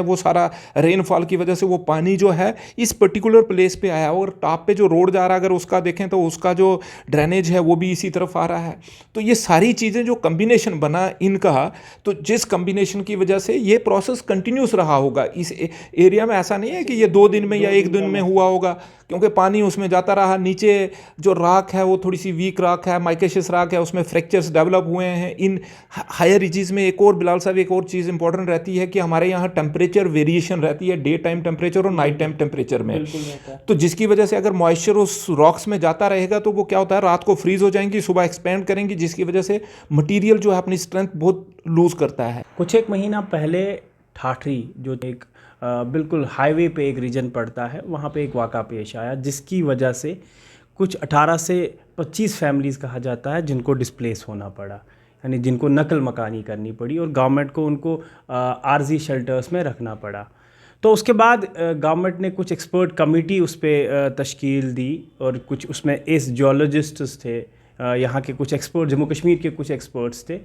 वो सारा रेनफॉल की वजह से वो पानी जो है इस पर्टिकुलर प्लेस पे आया, और टॉप पे जो रोड जा रहा है अगर उसका देखें तो उसका जो ड्रेनेज है वो भी इसी तरफ आ रहा है। तो ये सारी चीज़ें जो कम्बिनेशन बना इनका, तो जिस कम्बिनेशन की वजह से ये प्रोसेस कंटिन्यूस रहा होगा इस एरिया में। ऐसा नहीं है कि ये 2 दिन में या 1 दिन में हुआ होगा, क्योंकि पानी उसमें जाता रहा। नीचे जो राख है वो थोड़ी सी वीक राख है, माइकेशियस राख है, उसमें फ्रैक्चर्स डेवलप हुए हैं। इन हायर रिजीज में एक और बिलाल साहब एक और चीज़ इंपॉर्टेंट रहती है कि हमारे यहाँ टेम्परेचर वेरिएशन रहती है, डे टाइम टेम्परेचर और नाइट टाइम टेम्परेचर में। तो जिसकी वजह से अगर मॉइस्चर उस रॉक्स में जाता रहेगा तो वो क्या होता है, रात को फ्रीज हो जाएंगी, सुबह एक्सपेंड करेंगी, जिसकी वजह से मटीरियल जो है अपनी स्ट्रेंथ बहुत लूज करता है। कुछ एक महीना पहले ठाठरी जो एक बिल्कुल हाईवे पे एक रीजन पड़ता है, वहाँ पे एक वाक़ा पेश आया जिसकी वजह से कुछ 18 से 25 फैमिलीज़ कहा जाता है जिनको डिस्प्लेस होना पड़ा, यानी जिनको नकल मकानी करनी पड़ी और गवर्नमेंट को उनको आरजी शेल्टर्स में रखना पड़ा। तो उसके बाद गवर्नमेंट ने कुछ एक्सपर्ट कमेटी उस पर तश्कील दी और कुछ उसमें एस जियोलॉजिस्ट्स थे, यहाँ के कुछ एक्सपर्ट, जम्मू कश्मीर के कुछ एक्सपर्ट्स थे,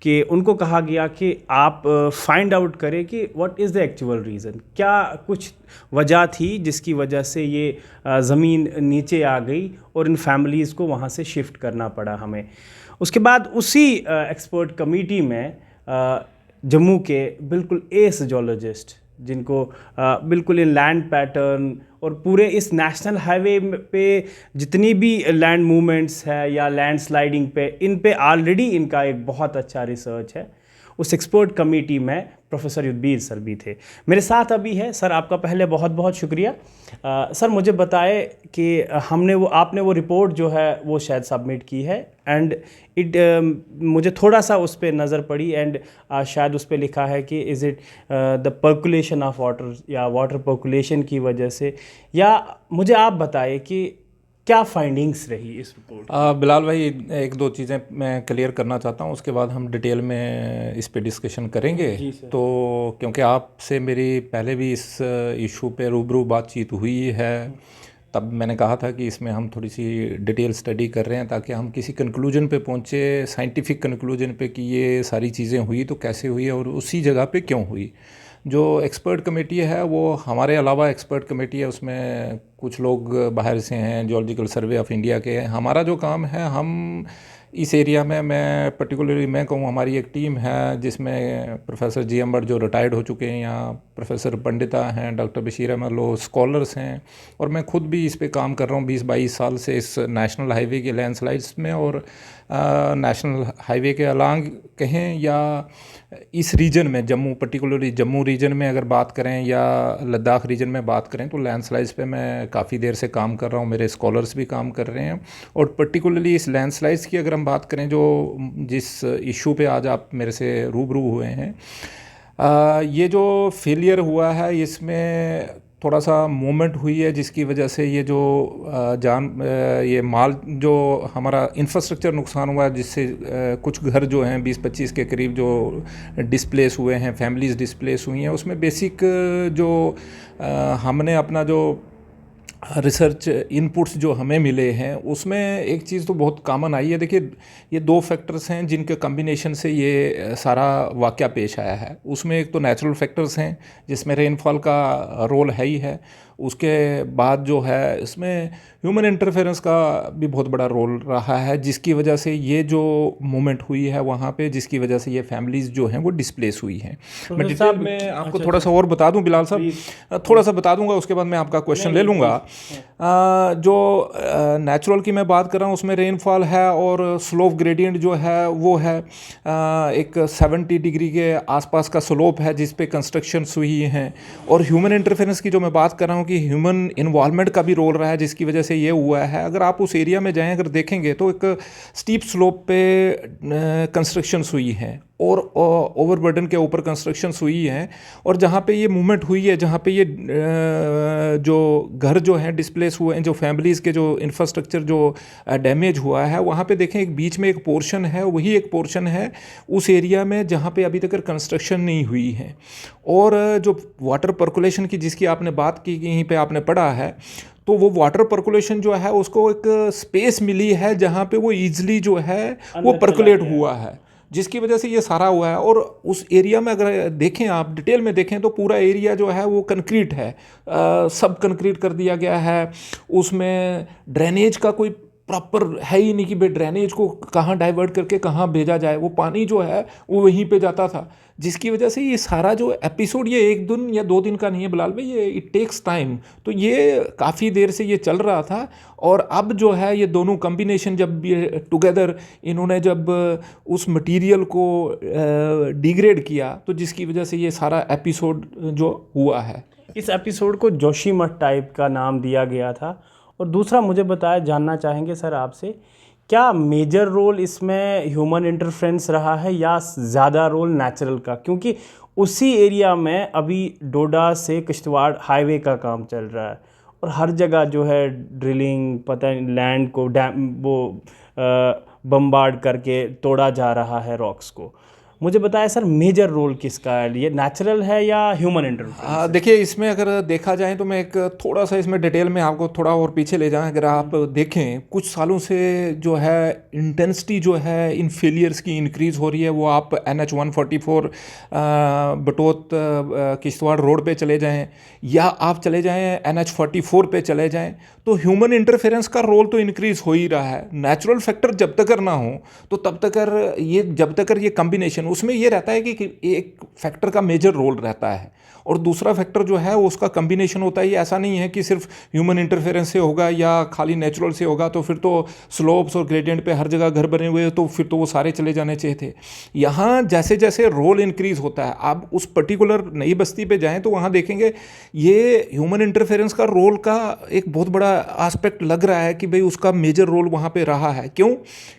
कि उनको कहा गया कि आप फाइंड आउट करें कि what is the actual reason, क्या कुछ वजह थी जिसकी वजह से ये ज़मीन नीचे आ गई और इन फैमिलीज़ को वहाँ से शिफ्ट करना पड़ा हमें। उसके बाद उसी एक्सपर्ट कमेटी में जम्मू के बिल्कुल एस जियोलॉजिस्ट, जिनको बिल्कुल इन लैंड पैटर्न और पूरे इस नेशनल हाईवे पे जितनी भी लैंड मूवमेंट्स है या लैंड स्लाइडिंग पे, इन पे ऑलरेडी इनका एक बहुत अच्छा रिसर्च है। उस एक्सपर्ट कमेटी में प्रोफेसर युद्धवीर सर भी थे, मेरे साथ अभी है। सर आपका पहले बहुत बहुत शुक्रिया। सर मुझे बताए कि आपने वो रिपोर्ट जो है वो शायद सबमिट की है, एंड मुझे थोड़ा सा उस पर नज़र पड़ी, एंड शायद उस पर लिखा है कि is it the percolation of water या वाटर पर्कुलेशन की वजह से, या मुझे आप बताएं कि क्या फाइंडिंग्स रही इस रिपोर्ट? बिलाल भाई, एक दो चीज़ें मैं क्लियर करना चाहता हूँ, उसके बाद हम डिटेल में इस पे डिस्कशन करेंगे। तो क्योंकि आपसे मेरी पहले भी इस इशू पे रूबरू बातचीत हुई है, तब मैंने कहा था कि इसमें हम थोड़ी सी डिटेल स्टडी कर रहे हैं ताकि हम किसी कंक्लूजन पे पहुँचे, साइंटिफिक कंक्लूजन पे कि ये सारी चीज़ें हुई तो कैसे हुई और उसी जगह पे क्यों हुई। जो एक्सपर्ट कमेटी है वो हमारे अलावा एक्सपर्ट कमेटी है, उसमें कुछ लोग बाहर से हैं, जियोलॉजिकल सर्वे ऑफ इंडिया के हैं। हमारा जो काम है, हम इस एरिया में, मैं पर्टिकुलरली मैं कहूँ, हमारी एक टीम है जिसमें प्रोफेसर जी.एम. भट्ट जो रिटायर्ड हो चुके हैं, यहाँ प्रोफेसर पंडिता हैं, डॉक्टर बशीर अहमद लो स्कॉलर्स हैं, और मैं खुद भी इस पे काम कर रहा हूँ 20-22 साल से इस नेशनल हाईवे के लैंडस्लाइड्स में, और नेशनल हाईवे के अलांग कहें या इस रीजन में, जम्मू पर्टिकुलरली जम्मू रीजन में अगर बात करें या लद्दाख रीजन में बात करें, तो लैंडस्लाइड्स पे मैं काफ़ी देर से काम कर रहा हूँ, मेरे स्कॉलर्स भी काम कर रहे हैं। और पर्टिकुलरली इस लैंडस्लाइड्स की अगर हम बात करें, जो जिस इशू पे आज आप मेरे से रूबरू हुए हैं, ये जो फेलियर हुआ है इसमें थोड़ा सा मूवमेंट हुई है, जिसकी वजह से ये जो ये माल जो हमारा इंफ्रास्ट्रक्चर नुकसान हुआ है, जिससे कुछ घर जो हैं 20-25 के करीब जो डिस्प्लेस हुए हैं, फैमिलीज़ डिस्प्लेस हुई हैं, उसमें बेसिक जो हमने अपना जो रिसर्च इनपुट्स जो हमें मिले हैं, उसमें एक चीज़ तो बहुत कॉमन आई है। देखिए, ये 2 फैक्टर्स हैं जिनके कम्बिनेशन से ये सारा वाक़या पेश आया है। उसमें एक तो नेचुरल फैक्टर्स हैं जिसमें रेनफॉल का रोल है ही है, उसके बाद जो है इसमें ह्यूमन इंटरफेरेंस का भी बहुत बड़ा रोल रहा है, जिसकी वजह से ये जो मूवमेंट हुई है वहाँ पे, जिसकी वजह से ये फैमिलीज़ जो हैं वो डिस्प्लेस हुई हैं। मैं डिटेल में आपको थोड़ा सा और बता दूं बिलाल साहब, थोड़ा सा बता दूंगा, उसके बाद मैं आपका क्वेश्चन ले लूँगा। जो नेचुरल की मैं बात कर रहा हूँ उसमें रेनफॉल है और स्लोप ग्रेडियंट जो है वो है एक 70 डिग्री के आसपास का स्लोप है जिस पे कंस्ट्रक्शंस हुई हैं। और ह्यूमन इंटरफेरेंस की जो मैं बात कर रहा हूँ कि ह्यूमन इन्वॉल्वमेंट का भी रोल रहा है, जिसकी वजह से ये हुआ है। अगर आप उस एरिया में जाएं, अगर देखेंगे तो एक स्टीप स्लोप पे कंस्ट्रक्शंस हुई हैं और ओवरबर्डन के ऊपर कंस्ट्रक्शंस हुई हैं, और जहाँ पे ये मूवमेंट हुई है, जहाँ पे ये जो घर जो हैं डिस्प्लेस हुए हैं, जो फैमिलीज़ के जो इंफ्रास्ट्रक्चर जो डैमेज हुआ है, वहाँ पे देखें एक बीच में एक पोर्शन है, वही एक पोर्शन है उस एरिया में जहाँ पे अभी तक कंस्ट्रक्शन नहीं हुई है। और जो वाटर पर्कुलेशन की जिसकी आपने बात की, यहीं पे आपने पढ़ा है, तो वो वाटर पर्कुलेशन जो है उसको एक स्पेस मिली है जहाँ पे वो ईजिली जो है वो पर्कुलेट हुआ है। जिसकी वजह से ये सारा हुआ है। और उस एरिया में अगर देखें, आप डिटेल में देखें तो पूरा एरिया जो है वो कंक्रीट है, सब कंक्रीट कर दिया गया है। उसमें ड्रेनेज का कोई प्रॉपर है ही नहीं कि भाई ड्रेनेज को कहाँ डाइवर्ट करके कहाँ भेजा जाए, वो पानी जो है वो वहीं पे जाता था। जिसकी वजह से ये सारा जो एपिसोड, ये 1 दिन या 2 दिन का नहीं है बिलाल भाई, ये इट टेक्स टाइम। तो ये काफ़ी देर से ये चल रहा था, और अब जो है ये दोनों कम्बिनेशन जब ये टुगेदर इन्होंने जब उस मटेरियल को डिग्रेड किया, तो जिसकी वजह से ये सारा एपिसोड जो हुआ है। इस एपिसोड को जोशीमठ टाइप का नाम दिया गया था। और दूसरा मुझे जानना चाहेंगे सर आपसे, क्या मेजर रोल इसमें ह्यूमन इंटरफेरेंस रहा है या ज़्यादा रोल नेचुरल का? क्योंकि उसी एरिया में अभी डोडा से किश्तवाड़ हाईवे का काम चल रहा है, और हर जगह जो है ड्रिलिंग, पता नहीं लैंड को बम्बार्ड करके तोड़ा जा रहा है रॉक्स को। मुझे बताया सर, मेजर रोल किसका है, ये नेचुरल है या ह्यूमन इंटरफेरेंस? देखिए, इसमें अगर देखा जाए तो मैं एक थोड़ा सा इसमें डिटेल में आपको थोड़ा और पीछे ले जाएं। अगर आप देखें कुछ सालों से जो है इंटेंसिटी जो है इन फेलियर्स की इंक्रीज़ हो रही है। वो आप NH 144 बटोत किश्तवाड़ रोड पे चले जाएं, या आप चले जाएं NH 44 पे चले जाएं, तो ह्यूमन इंटरफेरेंस का रोल तो इंक्रीज़ हो ही रहा है। नेचुरल फैक्टर जब तक ना हो तो तब तक ये, जब तक ये कम्बिनेशन, उसमें ये रहता है कि एक फैक्टर का मेजर रोल रहता है और दूसरा फैक्टर जो है वो उसका कम्बिनेशन होता है। ये ऐसा नहीं है कि सिर्फ ह्यूमन इंटरफेरेंस से होगा या खाली नेचुरल से होगा, तो फिर तो स्लोप्स और ग्रेडियंट पे हर जगह घर बने हुए हैं, तो फिर तो वो सारे चले जाने चाहिए थे। यहाँ जैसे जैसे रोल इंक्रीज होता है, आप उस पर्टिकुलर नई बस्ती पे जाएँ तो वहाँ देखेंगे ये ह्यूमन इंटरफेरेंस का रोल का एक बहुत बड़ा एस्पेक्ट लग रहा है कि भाई उसका मेजर रोल वहाँ पे रहा है। क्यों?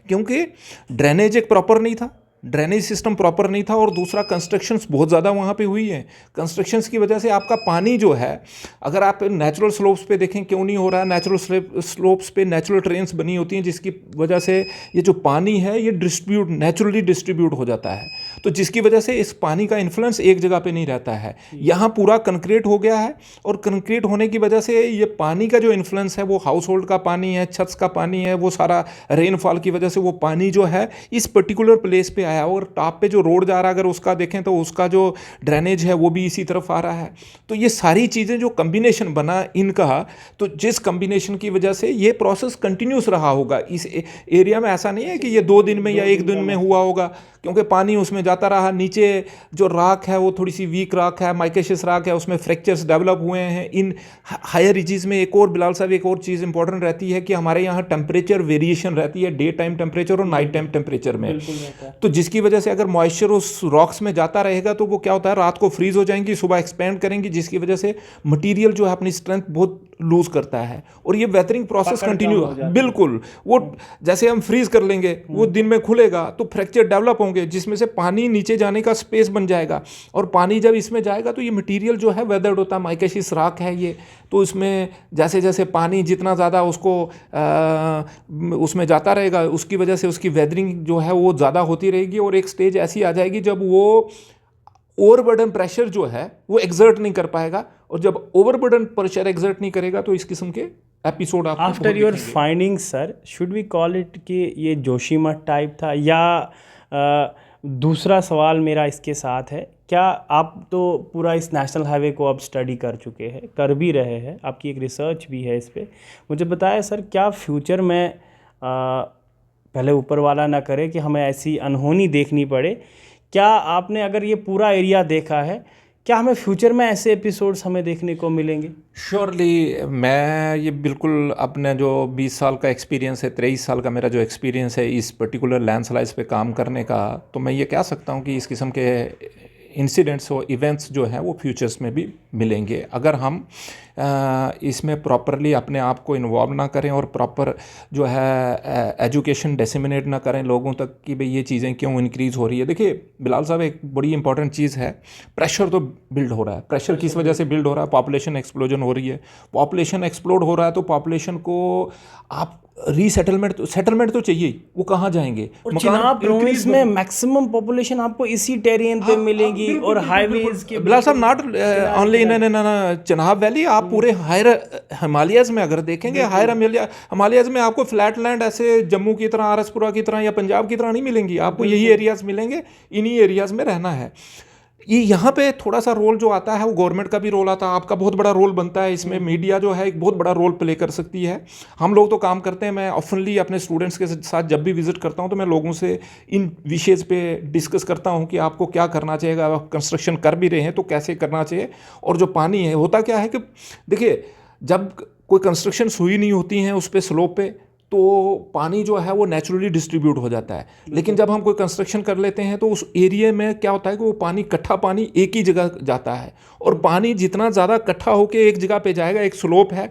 क्योंकि ड्रेनेज एक प्रॉपर नहीं था, ड्रेनेज सिस्टम प्रॉपर नहीं था, और दूसरा कंस्ट्रक्शंस बहुत ज़्यादा वहाँ पे हुई हैं। कंस्ट्रक्शंस की वजह से आपका पानी जो है, अगर आप नेचुरल स्लोप्स पे देखें क्यों नहीं हो रहा है, नेचुरल स्लोप्स पे नेचुरल ट्रेन्स बनी होती हैं, जिसकी वजह से ये जो पानी है ये नेचुरली डिस्ट्रीब्यूट हो जाता है। तो जिसकी वजह से इस पानी का इन्फ्लुएंस एक जगह पे नहीं रहता है। यहाँ पूरा कंक्रीट हो गया है, और कंक्रीट होने की वजह से ये पानी का जो इन्फ्लुएंस है वो हाउस होल्ड का पानी है, छत का पानी है, वो सारा रेनफॉल की वजह से वो पानी जो है इस पर्टिकुलर प्लेस पे आया। और टॉप पे जो रोड जा रहा है, अगर उसका देखें तो उसका जो ड्रेनेज है वो भी इसी तरफ आ रहा है। तो ये सारी चीज़ें जो कम्बिनेशन बना इनका, तो जिस कम्बिनेशन की वजह से ये प्रोसेस कंटिन्यूस रहा होगा इस एरिया में। ऐसा नहीं है कि ये 2 दिन में या 1 दिन में हुआ होगा, क्योंकि पानी उसमें जाता रहा। नीचे जो राख है वो थोड़ी सी वीक राख है, माइकेशियस राख है, उसमें फ्रैक्चर्स डेवलप हुए हैं। इन हायर रिजीज में एक और बिलाल साहब, एक और चीज़ इंपॉर्टेंट रहती है कि हमारे यहाँ टेम्परेचर वेरिएशन रहती है, डे टाइम टेम्परेचर और नाइट टाइम टेम्परेचर में। तो जिसकी वजह से अगर मॉइस्चर उस रॉक्स में जाता रहेगा तो वो क्या होता है, रात को फ्रीज हो जाएंगी, सुबह एक्सपेंड करेंगी, जिसकी वजह से मटेरियल जो है अपनी स्ट्रेंथ बहुत लूज करता है, और ये वेदरिंग प्रोसेस कंटिन्यू। बिल्कुल, वो जैसे हम फ्रीज कर लेंगे, वो दिन में खुलेगा तो फ्रैक्चर डेवलप होंगे, जिसमें से पानी नीचे जाने का स्पेस बन जाएगा, और पानी जब इसमें जाएगा तो ये मटेरियल जो है वेदर्ड होता है, माइकेशियस राख है ये। तो इसमें जैसे जैसे पानी जितना ज़्यादा उसको उसमें जाता रहेगा, उसकी वजह से उसकी वेदरिंग जो है वो ज़्यादा होती रहेगी, और एक स्टेज ऐसी आ जाएगी जब वो ओवरबर्डन प्रेशर जो है वो एग्जर्ट नहीं कर पाएगा, और जब ओवरबर्डन प्रेशर एग्जर्ट नहीं करेगा तो इस किस्म के एपिसोड आप after your finding sir, should we call it कि ये जोशीमठ टाइप था, या दूसरा सवाल मेरा इसके साथ है, क्या आप तो पूरा इस नेशनल हाईवे को अब स्टडी कर चुके हैं, कर भी रहे हैं, आपकी एक रिसर्च भी है इस पर, मुझे बताया सर, क्या फ्यूचर में पहले ऊपर वाला ना करे कि हमें ऐसी अनहोनी देखनी पड़े, क्या आपने अगर ये पूरा एरिया देखा है, क्या हमें फ्यूचर में ऐसे एपिसोड्स हमें देखने को मिलेंगे? श्योरली, मैं ये बिल्कुल अपने जो 20 साल का एक्सपीरियंस है, 23 साल का मेरा जो एक्सपीरियंस है इस पर्टिकुलर लैंडस्लाइड्स पे काम करने का, तो मैं ये कह सकता हूँ कि इस किस्म के इंसिडेंट्स और इवेंट्स जो हैं वो फ्यूचर्स में भी मिलेंगे, अगर हम इसमें प्रॉपरली अपने आप को इन्वॉल्व ना करें और प्रॉपर जो है एजुकेशन डिसेमिनेट ना करें लोगों तक कि भाई ये चीज़ें क्यों इंक्रीज़ हो रही है। देखिए बिलाल साहब, एक बड़ी इंपॉर्टेंट चीज़ है, प्रेशर तो बिल्ड हो रहा है। प्रेशर किस वजह से बिल्ड हो रहा है? पॉपुलेशन एक्सप्लोजन हो रही है। पॉपुलेशन एक्सप्लोड हो रहा है तो पॉपुलेशन को आप सेटलमेंट तो चाहिए ही, वो कहाँ जाएंगे। और चिनाब प्रोविंस में मैक्सिमम पॉपुलेशन आपको इसी टेरियन पे मिलेगी और हाईवेज के बिलाल साहब, not only in Chenab valley, आप पूरे हायर हिमालयस में अगर देखेंगे, हायर हिमालयस में आपको फ्लैट लैंड ऐसे जम्मू की तरह, आरएसपुरा की तरह या पंजाब की तरह नहीं मिलेंगी, आपको यही एरियाज मिलेंगे, इन्हीं एरियाज में रहना है। ये यहाँ पे थोड़ा सा रोल जो आता है वो गवर्नमेंट का भी रोल आता है, आपका बहुत बड़ा रोल बनता है इसमें, मीडिया जो है एक बहुत बड़ा रोल प्ले कर सकती है। हम लोग तो काम करते हैं, मैं ऑफनली अपने स्टूडेंट्स के साथ जब भी विजिट करता हूँ तो मैं लोगों से इन विषयज़ पे डिस्कस करता हूँ कि आपको क्या करना चाहिए, अगर आप कंस्ट्रक्शन कर भी रहे हैं तो कैसे करना चाहिए। और जो पानी है, होता क्या है कि देखिए, जब कोई कंस्ट्रक्शन हुई नहीं होती हैं उस पर स्लोप पे, तो पानी जो है वो नेचुरली डिस्ट्रीब्यूट हो जाता है। लेकिन जब हम कोई कंस्ट्रक्शन कर लेते हैं तो उस एरिया में क्या होता है कि वो पानी, इकट्ठा पानी एक ही जगह जाता है, और पानी जितना ज़्यादा इकट्ठा होकर एक जगह पे जाएगा, एक स्लोप है,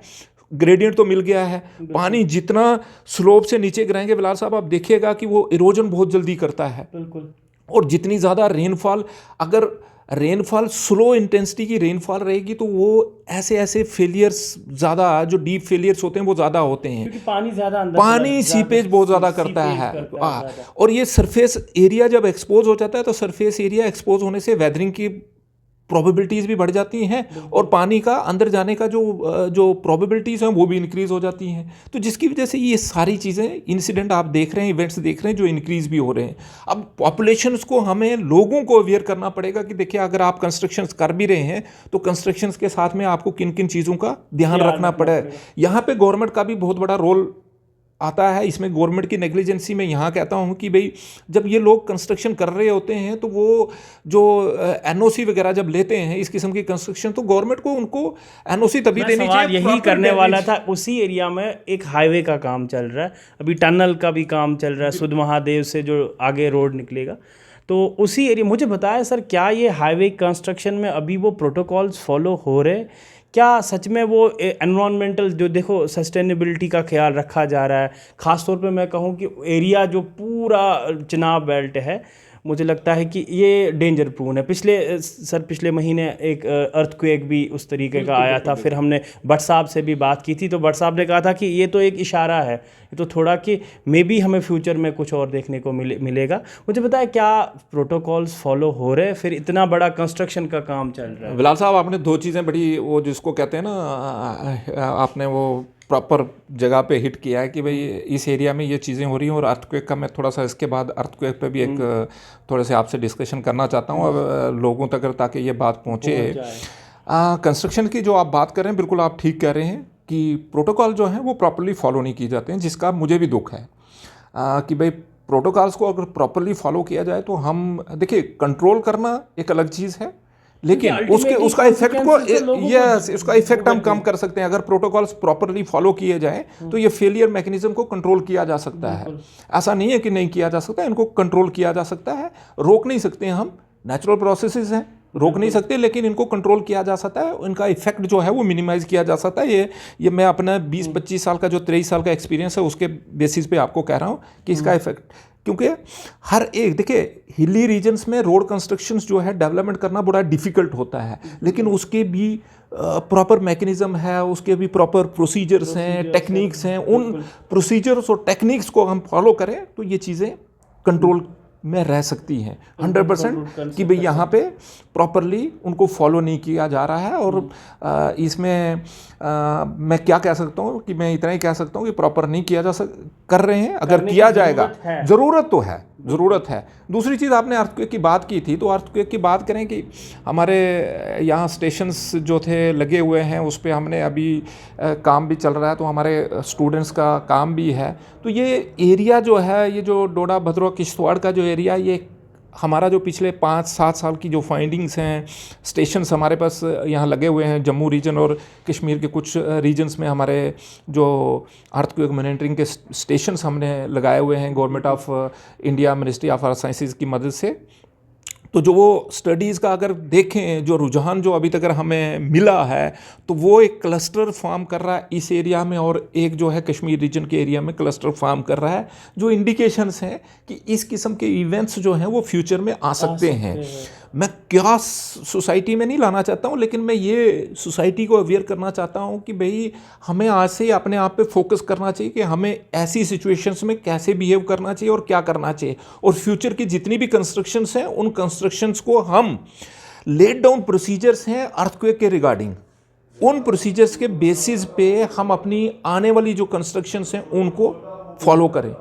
ग्रेडियंट तो मिल गया है, पानी जितना स्लोप से नीचे गिराएंगे बिलाल साहब, आप देखिएगा कि वो इरोजन बहुत जल्दी करता है। बिल्कुल। और जितनी ज़्यादा रेनफॉल, अगर रेनफॉल स्लो इंटेंसिटी की रेनफॉल रहेगी तो वो ऐसे फेलियर्स ज़्यादा, जो डीप फेलियर्स होते हैं वो ज़्यादा होते हैं, क्योंकि पानी ज़्यादा अंदर, पानी सीपेज बहुत ज़्यादा करता है। और ये सरफेस एरिया जब एक्सपोज हो जाता है तो सरफेस एरिया एक्सपोज होने से वेदरिंग की प्रोबेबिलिटीज़ भी बढ़ जाती हैं, और पानी का अंदर जाने का जो प्रोबेबिलिटीज़ हैं वो भी इंक्रीज़ हो जाती हैं। तो जिसकी वजह से ये सारी चीज़ें, इंसिडेंट आप देख रहे हैं, इवेंट्स देख रहे हैं जो इंक्रीज़ भी हो रहे हैं। अब पॉपुलेशंस को, हमें लोगों को अवेयर करना पड़ेगा कि देखिए, अगर आप कंस्ट्रक्शंस कर भी रहे हैं तो कंस्ट्रक्शंस के साथ में आपको किन किन चीज़ों का ध्यान रखना पड़ेगा। यहाँ पे गवर्नमेंट का भी बहुत बड़ा रोल आता है इसमें। गवर्नमेंट की नेग्लिजेंसी में यहाँ कहता हूँ कि भाई, जब ये लोग कंस्ट्रक्शन कर रहे होते हैं तो वो जो एनओसी वगैरह जब लेते हैं इस किस्म की कंस्ट्रक्शन, तो गवर्नमेंट को उनको एनओसी तभी देनी चाहिए। यही करने वाला था, उसी एरिया में एक हाईवे का काम चल रहा है, अभी टनल का भी काम चल रहा है, सुध महादेव से जो आगे रोड निकलेगा, तो उसी एरिया। मुझे बताया सर, क्या ये हाईवे कंस्ट्रक्शन में अभी वो प्रोटोकॉल्स फॉलो हो रहे, क्या सच में वो एनवायरमेंटल, जो देखो सस्टेनेबिलिटी का ख्याल रखा जा रहा है? ख़ास तौर पे मैं कहूँ कि एरिया जो पूरा चिनाब बेल्ट है, मुझे लगता है कि ये डेंजर प्रून है। पिछले महीने एक अर्थक्वेक भी उस तरीके का आया था, फिर हमने भट्ट साहब से भी बात की थी, तो भट्ट साहब ने कहा था कि ये तो एक इशारा है, ये तो थोड़ा कि मे बी हमें फ्यूचर में कुछ और देखने को मिलेगा। मुझे बताया, क्या प्रोटोकॉल्स फॉलो हो रहे हैं? फिर इतना बड़ा कंस्ट्रक्शन का काम चल रहा है। बिलाल साहब, आपने दो चीज़ें बड़ी, वो जिसको कहते हैं ना, आपने वो प्रॉपर जगह पे हिट किया है कि भाई इस एरिया में ये चीज़ें हो रही हैं। और अर्थक्वेक का मैं थोड़ा सा इसके बाद अर्थक्वेक पे भी एक थोड़े से आपसे डिस्कशन करना चाहता हूँ, अब लोगों तक ताकि ये बात पहुँचे। कंस्ट्रक्शन की जो आप बात कर रहे हैं, बिल्कुल आप ठीक कह रहे हैं कि प्रोटोकॉल जो हैं वो प्रॉपरली फॉलो नहीं किए जाते हैं, जिसका मुझे भी दुख है कि भाई प्रोटोकॉल्स को अगर प्रॉपरली फॉलो किया जाए तो हम, देखिए, कंट्रोल करना एक अलग चीज़ है, लेकिन उसका इफेक्ट को, यस, उसका इफेक्ट हम कम कर सकते हैं। अगर प्रोटोकॉल्स प्रॉपरली फॉलो किए जाए तो ये फेलियर मैकेनिज्म को कंट्रोल किया जा सकता है। ऐसा नहीं है कि नहीं किया जा सकता, इनको कंट्रोल किया जा सकता है। रोक नहीं सकते हम, नेचुरल प्रोसेसेस हैं, रोक नहीं सकते, लेकिन इनको कंट्रोल किया जा सकता है, इनका इफेक्ट जो है वो मिनिमाइज किया जा सकता है। ये मैं अपना 20-25 साल का, जो 23 साल का एक्सपीरियंस है उसके बेसिस पे आपको कह रहा हूँ कि इसका इफेक्ट, क्योंकि हर एक, देखिए, हिली रीजन्स में रोड कंस्ट्रक्शंस जो है डेवलपमेंट करना बड़ा डिफ़िकल्ट होता है, लेकिन उसके भी प्रॉपर मैकेनिज़्म है, उसके भी प्रॉपर प्रोसीजर्स हैं, टेक्निक्स हैं। उन प्रोसीजर्स और टेक्निक्स को हम फॉलो करें तो ये चीज़ें कंट्रोल में रह सकती हैं 100%, कि भाई यहाँ पे प्रॉपरली उनको फॉलो नहीं किया जा रहा है। और इसमें मैं क्या कह सकता हूँ कि मैं इतना ही कह सकता हूँ कि प्रॉपर नहीं किया कर रहे हैं। अगर किया जाएगा, ज़रूरत तो है, ज़रूरत है। दूसरी चीज़, आपने अर्थक्वेक की बात की थी, तो अर्थक्वेक की बात करें कि हमारे यहाँ स्टेशंस जो थे लगे हुए हैं, उस पर हमने अभी काम भी चल रहा है, तो हमारे स्टूडेंट्स का काम भी है। तो ये एरिया जो है, ये जो डोडा भद्रवाह किश्तवाड़ का जो एरिया, ये हमारा जो पिछले 5-7 साल की जो फाइंडिंग्स हैं, स्टेशंस हमारे पास यहाँ लगे हुए हैं, जम्मू रीजन और कश्मीर के कुछ रीजन्स में हमारे जो अर्थक्वेक मॉनिटरिंग के स्टेशंस हमने लगाए हुए हैं government of India, ministry of earth sciences की मदद से। तो जो वो स्टडीज़ का अगर देखें, जो रुझान जो अभी तक अगर हमें मिला है, तो वो एक क्लस्टर फॉर्म कर रहा है इस एरिया में, और एक जो है कश्मीर रीजन के एरिया में क्लस्टर फॉर्म कर रहा है, जो इंडिकेशंस हैं कि इस किस्म के इवेंट्स जो हैं वो फ्यूचर में आ सकते हैं। मैं क्या सोसाइटी में नहीं लाना चाहता हूँ, लेकिन मैं ये सोसाइटी को अवेयर करना चाहता हूँ कि भाई हमें आज से ही अपने आप पे फोकस करना चाहिए कि हमें ऐसी सिचुएशंस में कैसे बिहेव करना चाहिए और क्या करना चाहिए, और फ्यूचर की जितनी भी कंस्ट्रक्शंस हैं उन कंस्ट्रक्शंस को हम लेड डाउन प्रोसीजर्स हैं अर्थक्वेक के रिगार्डिंग, उन प्रोसीजर्स के बेसिस पे हम अपनी आने वाली जो कंस्ट्रक्शंस हैं उनको फॉलो करें।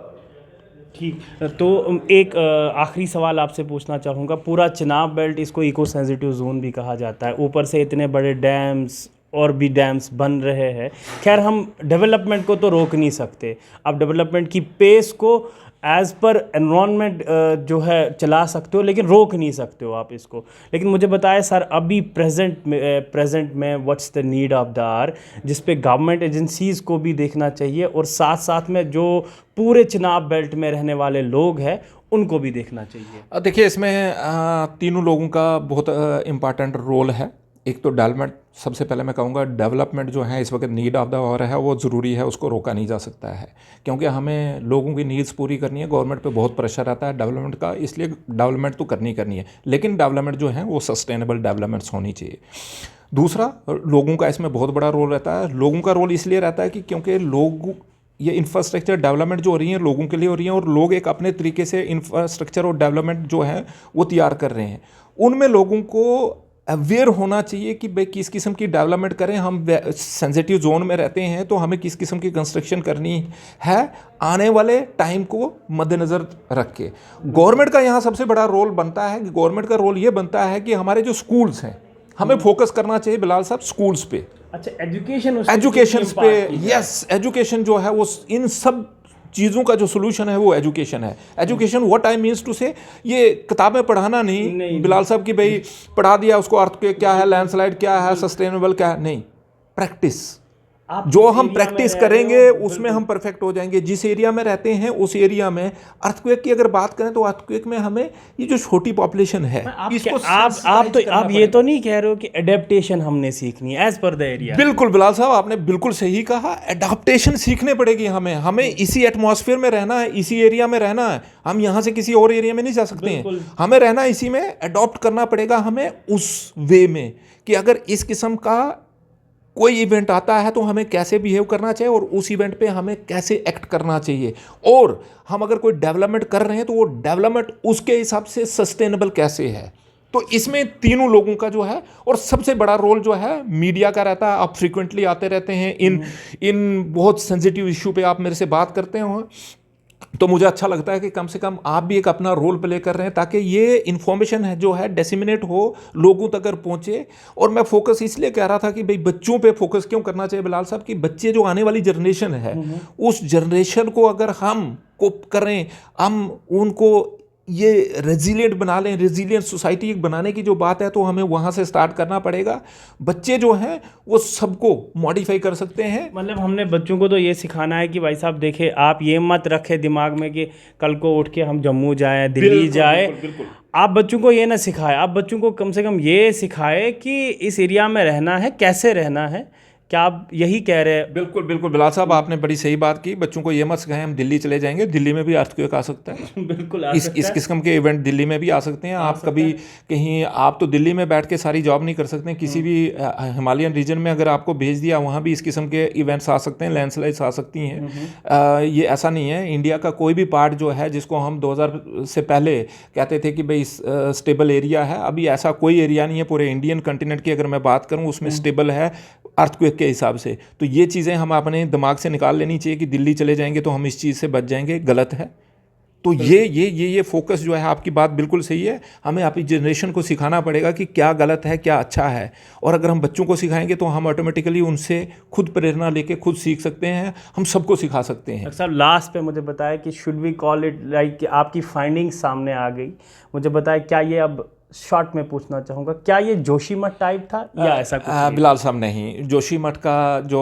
ठीक, तो एक आखिरी सवाल आपसे पूछना चाहूँगा। पूरा चिनाब बेल्ट, इसको इको सेंसिटिव जोन भी कहा जाता है, ऊपर से इतने बड़े डैम्स और भी डैम्स बन रहे हैं। खैर, हम डेवलपमेंट को तो रोक नहीं सकते, आप डेवलपमेंट की पेस को एज़ पर एनवायरनमेंट जो है चला सकते हो, लेकिन रोक नहीं सकते हो आप इसको। लेकिन मुझे बताएं सर, अभी प्रेजेंट में what's the need of the hour, जिस पे गवर्नमेंट एजेंसीज़ को भी देखना चाहिए और साथ साथ में जो पूरे चिनाब बेल्ट में रहने वाले लोग हैं उनको भी देखना चाहिए। देखिए, इसमें तीनों लोगों का बहुत इम्पॉर्टेंट रोल है। एक तो डेवलपमेंट, सबसे पहले मैं कहूँगा डेवलपमेंट जो है इस वक्त नीड ऑफ द आवर है, वो ज़रूरी है, उसको रोका नहीं जा सकता है, क्योंकि हमें लोगों की नीड्स पूरी करनी है। गवर्नमेंट पे बहुत प्रेशर आता है डेवलपमेंट का, इसलिए डेवलपमेंट तो करनी है, लेकिन डेवलपमेंट जो है वो सस्टेनेबल डेवलपमेंट्स होनी चाहिए। दूसरा, लोगों का इसमें बहुत बड़ा रोल रहता है। लोगों का रोल इसलिए रहता है कि क्योंकि लोग, ये इंफ्रास्ट्रक्चर डेवलपमेंट जो हो रही है लोगों के लिए हो रही है, और लोग एक अपने तरीके से इंफ्रास्ट्रक्चर और डेवलपमेंट जो है वो तैयार कर रहे हैं। उनमें लोगों को अवेयर होना चाहिए कि भाई किस किस्म की डेवलपमेंट करें। हम सेंसिटिव जोन में रहते हैं तो हमें किस किस्म की कंस्ट्रक्शन करनी है आने वाले टाइम को मद्देनज़र रख के। गवर्नमेंट का यहाँ सबसे बड़ा रोल बनता है, गवर्नमेंट का रोल ये बनता है कि हमारे जो स्कूल्स हैं, हमें फोकस करना चाहिए बिलाल साहब स्कूल्स पे। अच्छा, एजुकेशन पे, यस, एजुकेशन जो है वो इन सब चीज़ों का जो सोल्यूशन है वो एजुकेशन है। Education what I means to say, ये किताबें पढ़ाना नहीं बिलाल साहब की भाई पढ़ा दिया उसको अर्थक्वेक क्या है, लैंडस्लाइड क्या है, सस्टेनेबल क्या है, नहीं, प्रैक्टिस। जो हम प्रैक्टिस करेंगे उसमें हम परफेक्ट हो जाएंगे। जिस एरिया में रहते हैं उस एरिया में अर्थक्वेक की अगर बात करें तो अर्थक्वेक में हमें ये जो छोटी पॉपुलेशन है इसको आप ये तो नहीं कह रहे हो कि एडेप्टेशन हमने सीखनी है एज पर द एरिया? बिल्कुल बिलाल साहब, आपने बिल्कुल सही कहा, एडाप्टेशन सीखने पड़ेगी हमें इसी एटमॉस्फेयर में रहना है, इसी एरिया में रहना है। हम यहाँ से किसी और एरिया में नहीं जा सकते हैं, हमें रहना इसी में, अडॉप्ट करना पड़ेगा हमें उस वे में कि अगर इस किस्म का कोई इवेंट आता है तो हमें कैसे बिहेव करना चाहिए और उस इवेंट पे हमें कैसे एक्ट करना चाहिए, और हम अगर कोई डेवलपमेंट कर रहे हैं तो वो डेवलपमेंट उसके हिसाब से सस्टेनेबल कैसे है। तो इसमें तीनों लोगों का जो है, और सबसे बड़ा रोल जो है मीडिया का रहता है। आप फ्रीक्वेंटली आते रहते हैं इन बहुत सेंसिटिव इशू पे आप मेरे से बात करते हो, तो मुझे अच्छा लगता है कि कम से कम आप भी एक अपना रोल प्ले कर रहे हैं ताकि ये इन्फॉर्मेशन है जो है डिसेमिनेट हो, लोगों तक अगर पहुंचे। और मैं फोकस इसलिए कह रहा था कि भाई बच्चों पे फोकस क्यों करना चाहिए बिलाल साहब, कि बच्चे जो आने वाली जनरेशन है उस जनरेशन को अगर हम कोप करें, हम उनको ये रेजिलिएंट बना लें, रेजिलिएंट सोसाइटी बनाने की जो बात है, तो हमें वहाँ से स्टार्ट करना पड़ेगा। बच्चे जो हैं वो सबको मॉडिफाई कर सकते हैं। मतलब हमने बच्चों को तो ये सिखाना है कि भाई साहब देखें, आप ये मत रखें दिमाग में कि कल को उठ के हम जम्मू जाएं, दिल्ली जाएं। आप बच्चों को ये ना सिखाएं, आप बच्चों को कम से कम ये सिखाएं कि इस एरिया में रहना है, कैसे रहना है। क्या आप यही कह रहे हैं? बिल्कुल बिल्कुल बिलाल साहब, आपने बड़ी सही बात की। बच्चों को ये मत सिखाएं हम दिल्ली चले जाएंगे, दिल्ली में भी अर्थक्वेक आ सकता है। बिल्कुल इस किस्म के इवेंट दिल्ली में भी आ सकते हैं। आप कभी कहीं, आप तो दिल्ली में बैठ के सारी जॉब नहीं कर सकते, किसी भी हिमालयन रीजन में अगर आपको भेज दिया वहाँ भी इस किस्म के इवेंट्स आ सकते हैं, लैंडस्लाइड्स आ सकती हैं। ये ऐसा नहीं है, इंडिया का कोई भी पार्ट जो है जिसको हम 2000 से पहले कहते थे कि भाई स्टेबल एरिया है, अभी ऐसा कोई एरिया नहीं है पूरे इंडियन कंटिनेंट की अगर मैं बात करूँ उसमें स्टेबल है अर्थक्वेक के हिसाब से। तो ये चीज़ें हम अपने दिमाग से निकाल लेनी चाहिए कि दिल्ली चले जाएंगे तो हम इस चीज़ से बच जाएंगे, गलत है। तो ये फोकस जो है, आपकी बात बिल्कुल सही है। हमें अपनी जनरेशन को सिखाना पड़ेगा कि क्या गलत है, क्या अच्छा है, और अगर हम बच्चों को सिखाएंगे तो हम ऑटोमेटिकली उनसे खुद प्रेरणा लेके खुद सीख सकते हैं, हम सबको सिखा सकते हैं। डॉक्टर साहब, लास्ट पे मुझे बताया कि should we call it like कि आपकी फाइंडिंग सामने आ गई, मुझे बताया क्या ये, अब शॉर्ट में पूछना चाहूँगा, क्या ये जोशीमठ टाइप था या ऐसा कुछ? बिलाल साहब नहीं, जोशीमठ का जो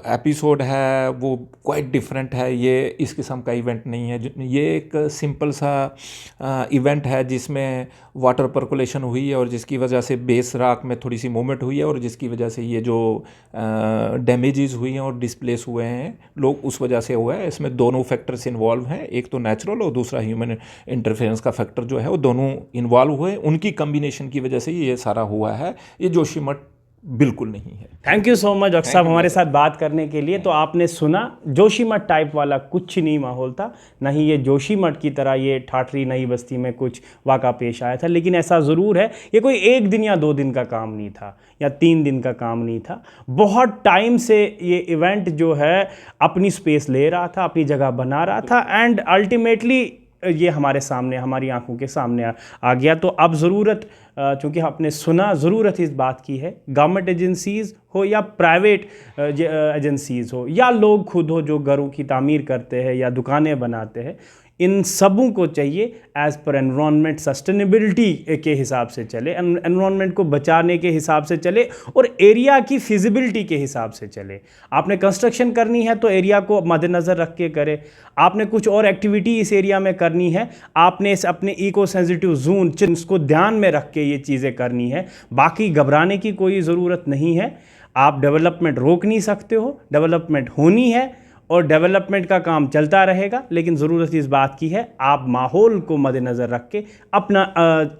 एपिसोड है वो क्वाइट डिफरेंट है। ये इस किस्म का इवेंट नहीं है, ये एक सिंपल सा इवेंट है जिसमें वाटर पर्कुलेशन हुई है और जिसकी वजह से बेस रॉक में थोड़ी सी मूवमेंट हुई है और जिसकी वजह से ये जो डैमेजेस हुई हैं और डिस्प्लेस हुए हैं लोग, उस वजह से हुआ है। इसमें दोनों फैक्टर्स इन्वॉल्व हैं, एक तो नेचुरल और दूसरा ह्यूमन इंटरफेरेंस का फैक्टर जो है, वो दोनों इन्वॉल्व हुए। उनकी कम्बिनेशन की वजह से ये सारा हुआ है, ये जोशीमठ बिल्कुल नहीं है। Thank you so much doctor साहब हमारे साथ बात करने के लिए। तो आपने सुना, जोशीमठ टाइप वाला कुछ नहीं माहौल था, ना ही ये जोशीमठ की तरह ये ठाठरी नई बस्ती में कुछ वाक़ा पेश आया था। लेकिन ऐसा ज़रूर है, ये कोई 1 दिन या 2 दिन का काम नहीं था या 3 दिन का काम नहीं था। बहुत टाइम से ये इवेंट जो है अपनी स्पेस ले रहा था, अपनी जगह बना रहा था, एंड अल्टीमेटली ये हमारे सामने, हमारी आंखों के सामने आ गया। तो अब ज़रूरत, चूँकि आपने सुना, ज़रूरत इस बात की है, गवर्नमेंट एजेंसीज़ हो या प्राइवेट एजेंसीज़ हो या लोग खुद हो जो घरों की तामीर करते हैं या दुकानें बनाते हैं, इन सबों को चाहिए एज़ पर एनवायरनमेंट सस्टेनेबिलिटी के हिसाब से चले, एनवायरनमेंट को बचाने के हिसाब से चले और एरिया की फिजिबिलिटी के हिसाब से चले। आपने कंस्ट्रक्शन करनी है तो एरिया को मद्देनज़र रख के करे। आपने कुछ और एक्टिविटी इस एरिया में करनी है, आपने इस अपने इको सेंसिटिव जोन इसको ध्यान में रख के ये चीज़ें करनी है। बाकी घबराने की कोई ज़रूरत नहीं है। आप डेवलपमेंट रोक नहीं सकते हो, डेवलपमेंट होनी है और डेवलपमेंट का काम चलता रहेगा। लेकिन ज़रूरत इस बात की है, आप माहौल को मद्देनज़र रख के अपना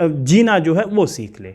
जीना जो है वो सीख ले।